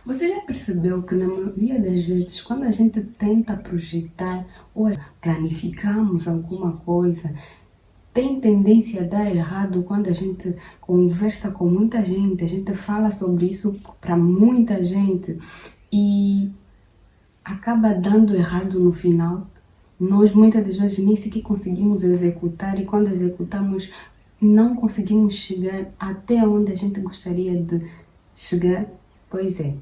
Você já percebeu que na maioria das vezes, quando a gente tenta projetar ou planificamos alguma coisa, tem tendência a dar errado quando a gente conversa com muita gente, a gente fala sobre isso para muita gente e acaba dando errado no final. Nós muitas das vezes nem sequer conseguimos executar e quando executamos não conseguimos chegar até onde a gente gostaria de chegar. Pois é,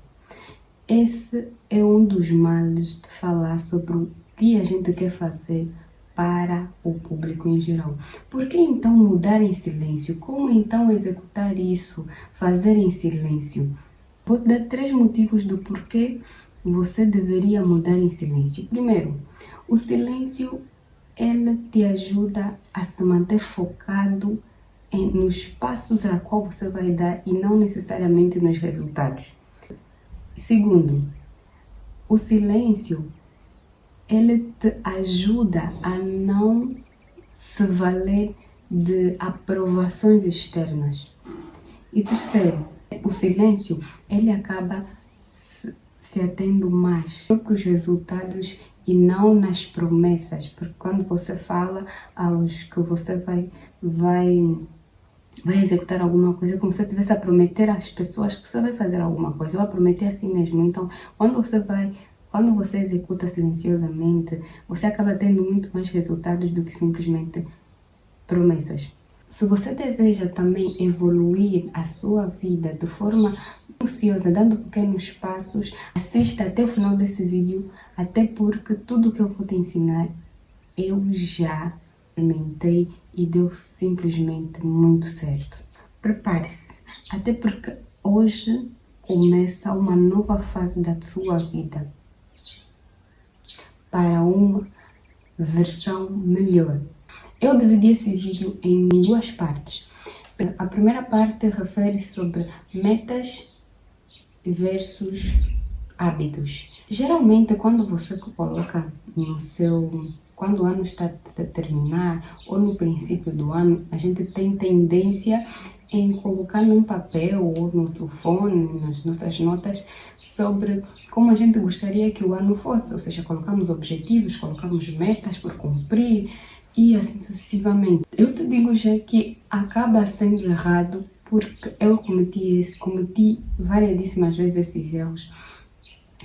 esse é um dos males de falar sobre o que a gente quer fazer para o público em geral. Por que então mudar em silêncio? Como então executar isso? Fazer em silêncio? Vou te dar 3 motivos do porquê você deveria mudar em silêncio. Primeiro, o silêncio ele te ajuda a se manter focado nos passos a qual você vai dar e não necessariamente nos resultados. Segundo, o silêncio ele te ajuda a não se valer de aprovações externas. E terceiro, o silêncio ele acaba se atendo mais para os resultados e não nas promessas, porque quando você fala aos que você vai executar alguma coisa, é como se você estivesse a prometer às pessoas que você vai fazer alguma coisa, ou a prometer a si mesmo. Então, quando você executa silenciosamente, você acaba tendo muito mais resultados do que simplesmente promessas. Se você deseja também evoluir a sua vida de forma minuciosa, dando pequenos passos, assista até o final desse vídeo, até porque tudo que eu vou te ensinar, eu já experimentei e deu simplesmente muito certo. Prepare-se, até porque hoje começa uma nova fase da sua vida para uma versão melhor. Eu dividi esse vídeo em 2 partes. A primeira parte refere-se sobre metas versus hábitos. Geralmente, quando você coloca quando o ano está a terminar ou no princípio do ano, a gente tem tendência em colocar num papel ou no telefone, nas nossas notas, sobre como a gente gostaria que o ano fosse. Ou seja, colocamos objetivos, colocamos metas por cumprir e assim sucessivamente. Eu te digo já que acaba sendo errado porque eu cometi variedíssimas vezes esses erros.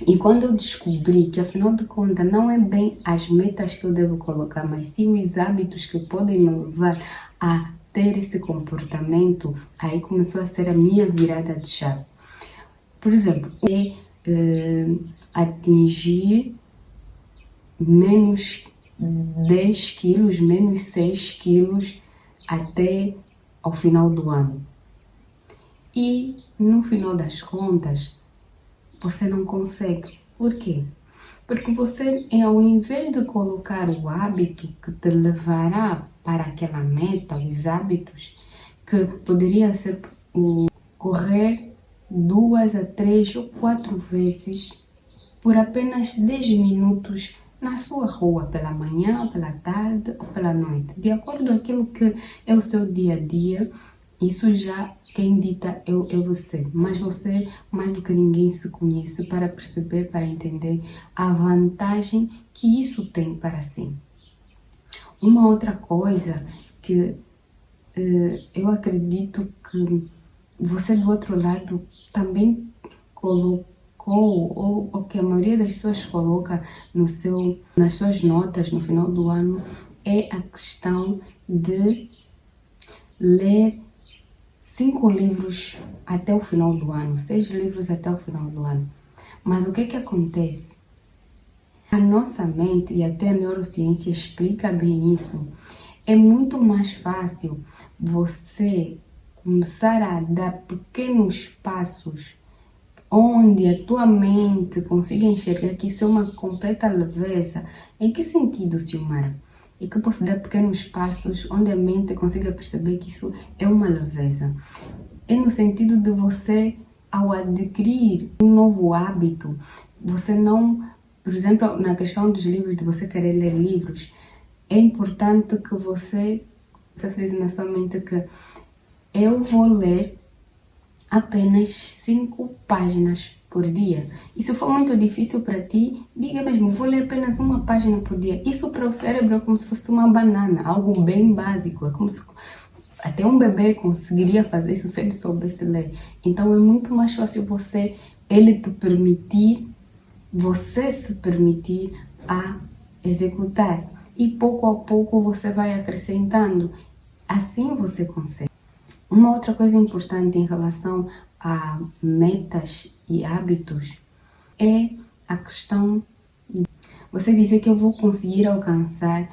E quando eu descobri que, afinal de contas, não é bem as metas que eu devo colocar, mas sim os hábitos que podem me levar a ter esse comportamento, aí começou a ser a minha virada de chave. Por exemplo, atingir menos 10 quilos, menos 6 quilos até ao final do ano. E, no final das contas, você não consegue. Por quê? Porque você, ao invés de colocar o hábito que te levará para aquela meta, os hábitos, que poderia ser correr 2 a 3 ou 4 vezes por apenas 10 minutos na sua rua, pela manhã, pela tarde ou pela noite. De acordo com aquilo que é o seu dia a dia, isso já quem dita é você, mas você mais do que ninguém se conhece para perceber, para entender a vantagem que isso tem para si. Uma outra coisa que eu acredito que você do outro lado também colocou, ou que a maioria das pessoas coloca nas suas notas no final do ano, é a questão de ler 5 livros até o final do ano, 6 livros até o final do ano. Mas o que acontece? A nossa mente, e até a neurociência explica bem isso, é muito mais fácil você começar a dar pequenos passos onde a tua mente consiga enxergar que isso é uma completa leveza. Em que sentido, Silmara? E que eu posso dar pequenos passos onde a mente consiga perceber que isso é uma leveza. É no sentido de você, ao adquirir um novo hábito, você não, por exemplo, na questão dos livros, de você querer ler livros, é importante que você frise na sua mente que eu vou ler apenas 5 páginas por dia. E se for muito difícil para ti, diga mesmo, vou ler apenas uma página por dia. Isso para o cérebro é como se fosse uma banana, algo bem básico. É como se até um bebê conseguiria fazer isso se ele soubesse ler. Então é muito mais fácil ele te permitir, você se permitir a executar. E pouco a pouco você vai acrescentando. Assim você consegue. Uma outra coisa importante em relação a metas e hábitos é a questão de você dizer que eu vou conseguir alcançar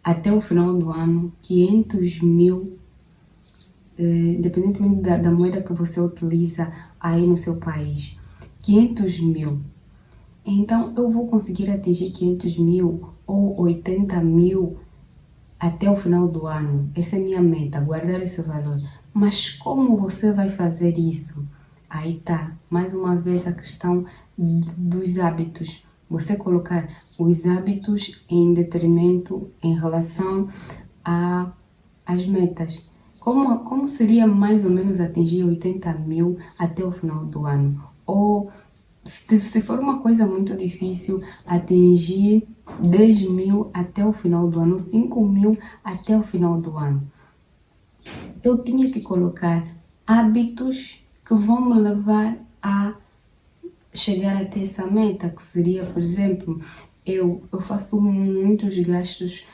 até o final do ano 500 mil, independentemente da moeda que você utiliza aí no seu país, 500 mil. Então eu vou conseguir atingir 500 mil ou 80 mil até o final do ano. Essa é a minha meta, guardar esse valor. Mas como você vai fazer isso? Aí tá, mais uma vez a questão dos hábitos. Você colocar os hábitos em detrimento em relação às metas. Como seria mais ou menos atingir 80 mil até o final do ano? Ou se for uma coisa muito difícil, atingir 10 mil até o final do ano, 5 mil até o final do ano. Eu tinha que colocar hábitos que vão me levar a chegar até essa meta, que seria, por exemplo, eu faço muitos gastos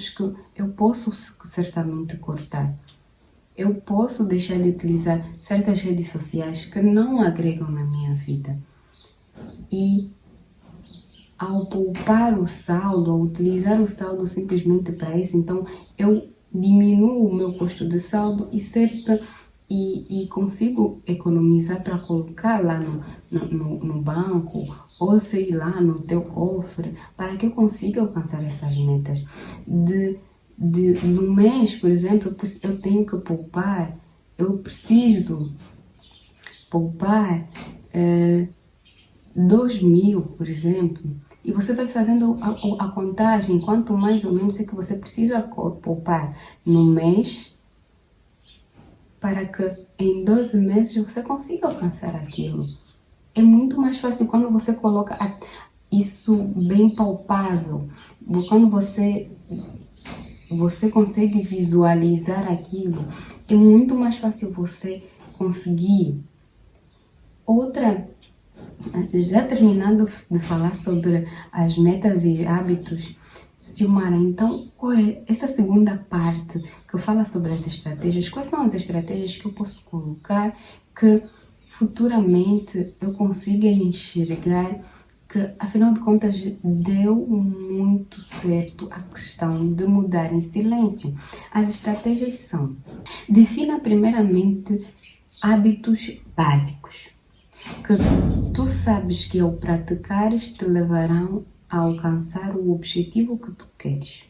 que eu posso certamente cortar. Eu posso deixar de utilizar certas redes sociais que não agregam na minha vida. E ao poupar o saldo, ao utilizar o saldo simplesmente para isso, então eu diminuo o meu custo de saldo e consigo economizar para colocar lá no banco ou sei lá no teu cofre para que eu consiga alcançar essas metas. No mês, por exemplo, eu tenho que poupar, eu preciso poupar 2 mil, por exemplo, e você vai fazendo a contagem, quanto mais ou menos é que você precisa poupar no mês para que em 12 meses você consiga alcançar aquilo. É muito mais fácil quando você coloca isso bem palpável, quando você consegue visualizar aquilo, é muito mais fácil você conseguir. Outra, já terminando de falar sobre as metas e hábitos, Silmara, então qual é essa segunda parte que fala sobre as estratégias? Quais são as estratégias que eu posso colocar que futuramente eu consiga enxergar que, afinal de contas, deu muito certo a questão de mudar em silêncio? As estratégias são: defina primeiramente hábitos básicos, que tu sabes que ao praticares te levarão a alcançar o objetivo que tu queres.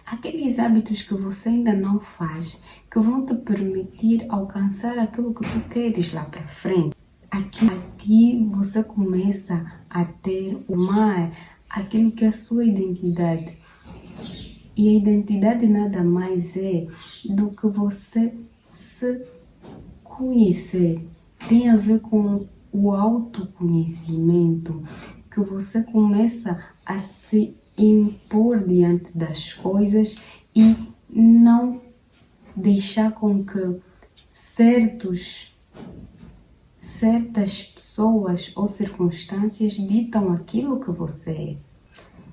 Aqueles hábitos que você ainda não faz, que vão te permitir alcançar aquilo que tu queres lá para frente. Aqui você começa a ter aquilo que é a sua identidade. E a identidade nada mais é do que você se conhecer. Tem a ver com o autoconhecimento, que você começa a se impor diante das coisas e não deixar com que certas pessoas ou circunstâncias ditam aquilo que você é.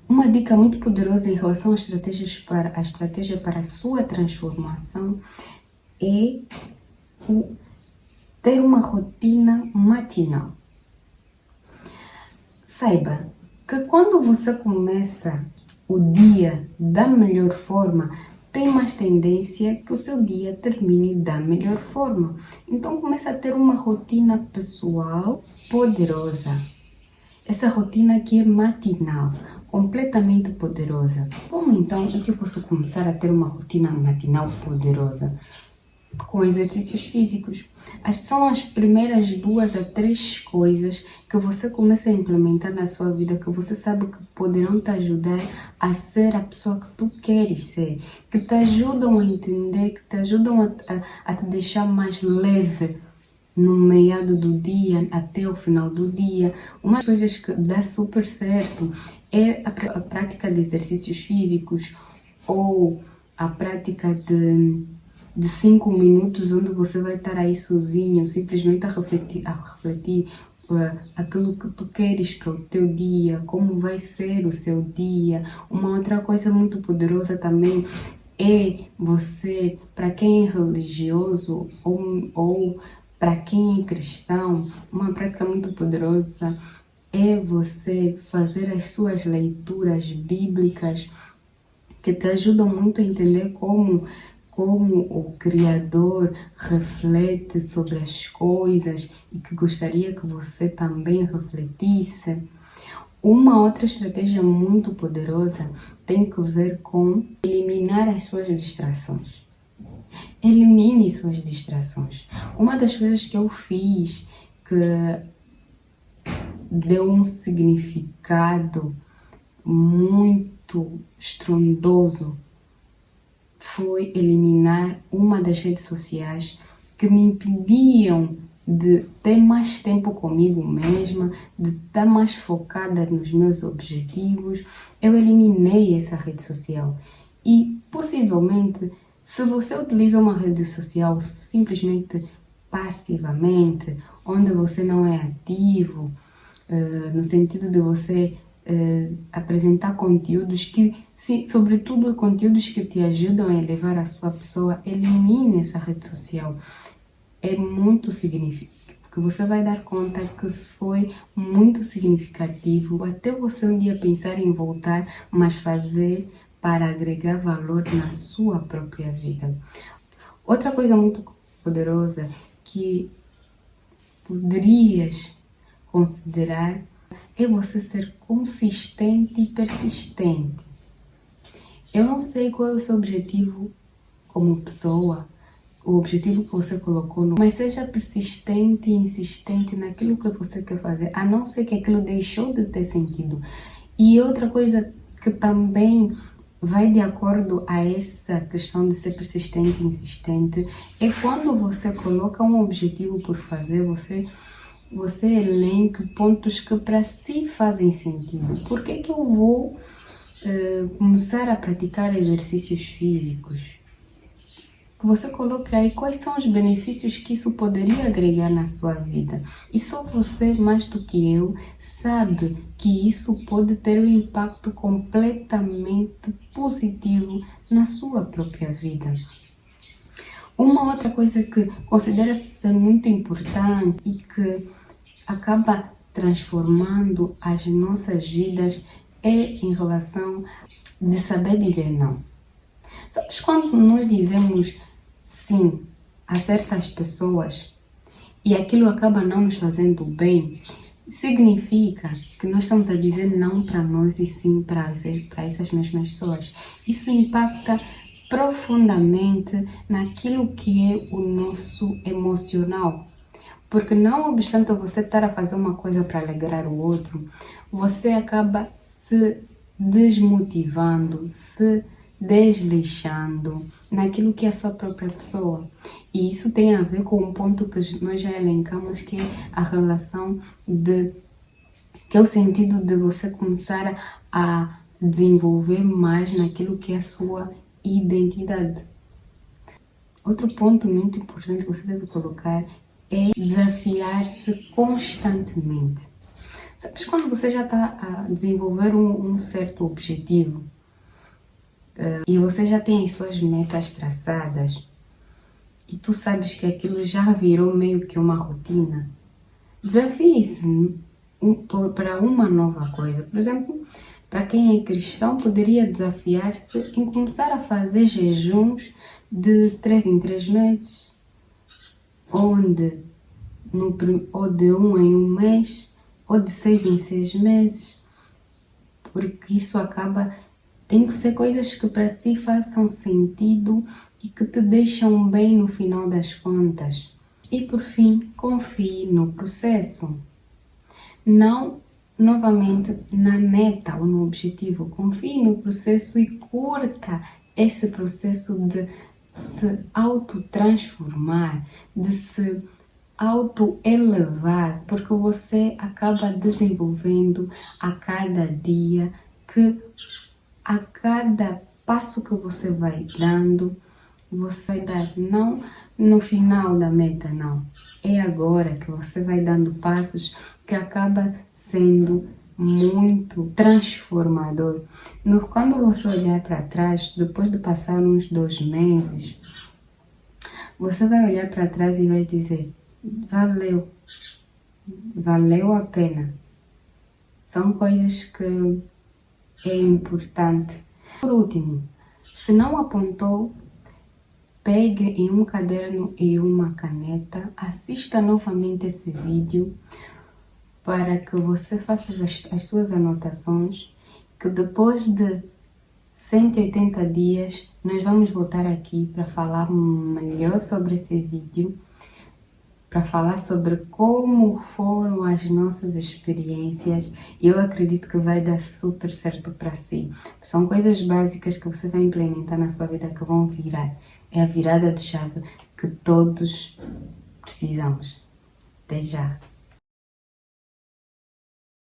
Uma dica muito poderosa em relação a estratégia para a sua transformação é ter uma rotina matinal. Saiba que quando você começa o dia da melhor forma, tem mais tendência que o seu dia termine da melhor forma. Então começa a ter uma rotina pessoal poderosa. Essa rotina que é matinal, completamente poderosa. Como então é que eu posso começar a ter uma rotina matinal poderosa? Com exercícios físicos. São as primeiras 2 a 3 coisas que você começa a implementar na sua vida, que você sabe que poderão te ajudar a ser a pessoa que tu queres ser, que te ajudam a entender, que te ajudam a te deixar mais leve no meado do dia até o final do dia. Uma das coisas que dá super certo é a prática de exercícios físicos ou a prática de 5 minutos onde você vai estar aí sozinho, simplesmente a refletir aquilo que tu queres para o teu dia, como vai ser o seu dia. Uma outra coisa muito poderosa também é você, para quem é religioso ou para quem é cristão, uma prática muito poderosa é você fazer as suas leituras bíblicas que te ajudam muito a entender como o Criador reflete sobre as coisas e que gostaria que você também refletisse. Uma outra estratégia muito poderosa tem que ver com eliminar as suas distrações. Elimine suas distrações. Uma das coisas que eu fiz que deu um significado muito estrondoso foi eliminar uma das redes sociais que me impediam de ter mais tempo comigo mesma, de estar mais focada nos meus objetivos. Eu eliminei essa rede social. E possivelmente, se você utiliza uma rede social simplesmente passivamente, onde você não é ativo, no sentido de você apresentar conteúdos que, sobretudo conteúdos que te ajudam a elevar a sua pessoa, elimine essa rede social. É muito significativo, porque você vai dar conta que foi muito significativo até você um dia pensar em voltar, mas fazer para agregar valor na sua própria vida. Outra coisa muito poderosa que poderias considerar é você ser consistente e persistente. Eu não sei qual é o seu objetivo como pessoa, o objetivo que você colocou, mas seja persistente e insistente naquilo que você quer fazer, a não ser que aquilo deixou de ter sentido. E outra coisa que também vai de acordo a essa questão de ser persistente e insistente é quando você coloca um objetivo por fazer, você elenca pontos que para si fazem sentido. Por que que eu vou começar a praticar exercícios físicos? Você coloca aí quais são os benefícios que isso poderia agregar na sua vida. E só você, mais do que eu, sabe que isso pode ter um impacto completamente positivo na sua própria vida. Uma outra coisa que considera-se ser muito importante e que acaba transformando as nossas vidas é em relação de saber dizer não. Sabes quando nós dizemos sim a certas pessoas e aquilo acaba não nos fazendo bem, significa que nós estamos a dizer não para nós e sim para essas mesmas pessoas. Isso impacta profundamente naquilo que é o nosso emocional. Porque não obstante você estar a fazer uma coisa para alegrar o outro, você acaba se desmotivando, se desleixando naquilo que é a sua própria pessoa. E isso tem a ver com um ponto que nós já elencamos, que é a relação que é o sentido de você começar a desenvolver mais naquilo que é a sua identidade. Outro ponto muito importante que você deve colocar é desafiar-se constantemente. Sabes quando você já está a desenvolver um certo objetivo e você já tem as suas metas traçadas e tu sabes que aquilo já virou meio que uma rotina, desafie-se para uma nova coisa. Por exemplo, para quem é cristão, poderia desafiar-se em começar a fazer jejuns de 3 em 3 meses, ou de 1 em 1 mês, ou de 6 em 6 meses, porque isso tem que ser coisas que para si façam sentido e que te deixam bem no final das contas. E por fim, confie no processo. Não novamente na meta ou no objetivo. Confie no processo e curta esse processo de se autotransformar, de se autoelevar, porque você acaba desenvolvendo a cada dia, que a cada passo que você vai dando, você vai dar não no final da meta, não. É agora que você vai dando passos que acaba sendo muito transformador. Quando você olhar para trás, depois de passar uns 2 meses, você vai olhar para trás e vai dizer: valeu, valeu a pena. São coisas que é importante. Por último, se não apontou, pegue em um caderno e uma caneta, assista novamente esse vídeo para que você faça as suas anotações, que depois de 180 dias nós vamos voltar aqui para falar melhor sobre esse vídeo, para falar sobre como foram as nossas experiências. E eu acredito que vai dar super certo para si. São coisas básicas que você vai implementar na sua vida que vão virar. É a virada de chave que todos precisamos. Até já!